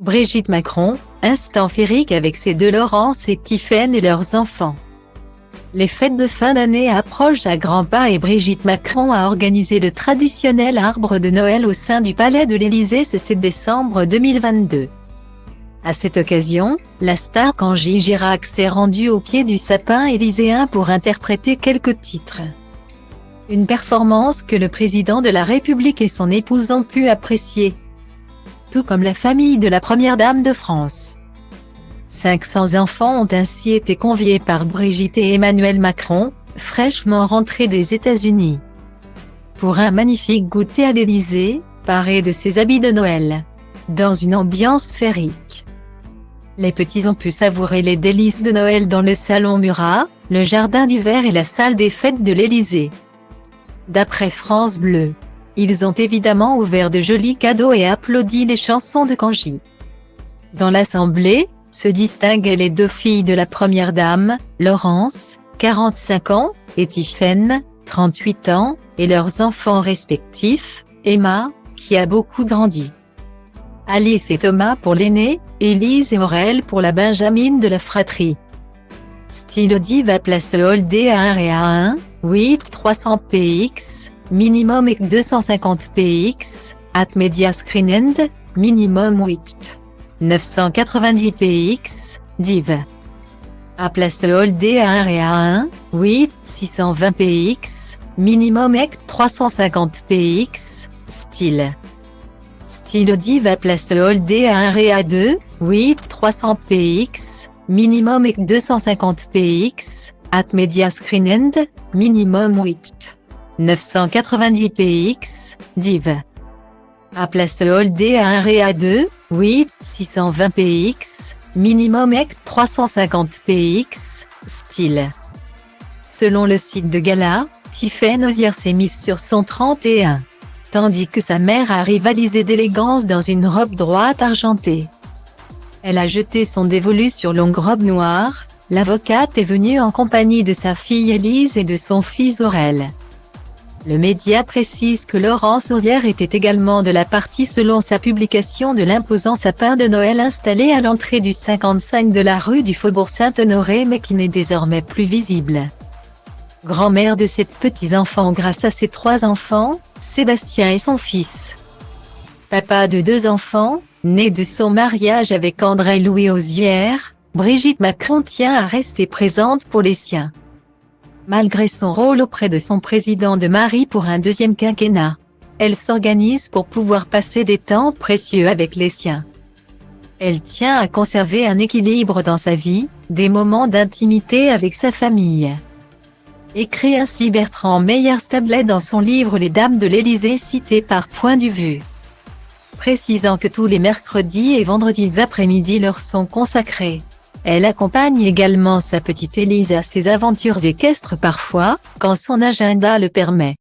Brigitte Macron, instant féerique avec ses deux Laurence et Tiphaine et leurs enfants. Les fêtes de fin d'année approchent à grands pas et Brigitte Macron a organisé le traditionnel arbre de Noël au sein du Palais de l'Élysée ce 7 décembre 2022. À cette occasion, la star Cangy Girac s'est rendue au pied du sapin élyséen pour interpréter quelques titres. Une performance que le président de la République et son épouse ont pu apprécier, tout comme la famille de la première dame de France. 500 enfants ont ainsi été conviés par Brigitte et Emmanuel Macron, fraîchement rentrés des États-Unis, pour un magnifique goûter à l'Élysée, paré de ses habits de Noël, dans une ambiance féerique. Les petits ont pu savourer les délices de Noël dans le salon Murat, le jardin d'hiver et la salle des fêtes de l'Élysée. D'après France Bleu, ils ont évidemment ouvert de jolis cadeaux et applaudi les chansons de Cangy. Dans l'assemblée, se distinguaient les deux filles de la première dame, Laurence, 45 ans, et Tiphaine, 38 ans, et leurs enfants respectifs, Emma, qui a beaucoup grandi, Alice et Thomas pour l'aîné, Élise et Aurèle pour la benjamine de la fratrie. Stylo Diva place Holdé à 1 et à 1, 8 300 px, minimum et 250 px, at media screen end, minimum 8 990 px, div. À place Holdé à 1 et à 1, 8 620 px, minimum et 350 px, style. Stylo Diva place Holdé à 1 et à 2, 8 300 px, minimum et 250 px, at media screen end, minimum 8 990 px, div. À place Holdé à 1 et à 2, 8 620 px, minimum et 350 px, style. Selon le site de gala, Tiphaine Osier s'est mise sur son 31, tandis que sa mère a rivalisé d'élégance dans une robe droite argentée. Elle a jeté son dévolu sur longue robe noire. L'avocate est venue en compagnie de sa fille Élise et de son fils Aurèle. Le média précise que Laurence Osier était également de la partie selon sa publication de l'imposant sapin de Noël installé à l'entrée du 55 de la rue du Faubourg Saint-Honoré mais qui n'est désormais plus visible. Grand-mère de 7 petits-enfants grâce à ses 3 enfants, Sébastien et son fils. Papa de 2 enfants, nés de son mariage avec André-Louis Osier, Brigitte Macron tient à rester présente pour les siens. Malgré son rôle auprès de son président de mari pour un deuxième quinquennat, elle s'organise pour pouvoir passer des temps précieux avec les siens. Elle tient à conserver un équilibre dans sa vie, des moments d'intimité avec sa famille. Écrit ainsi Bertrand Meyer-Stablet dans son livre Les Dames de l'Élysée cité par Point de Vue. Précisant que tous les mercredis et vendredis après-midi leur sont consacrés. Elle accompagne également sa petite Élise à ses aventures équestres parfois, quand son agenda le permet.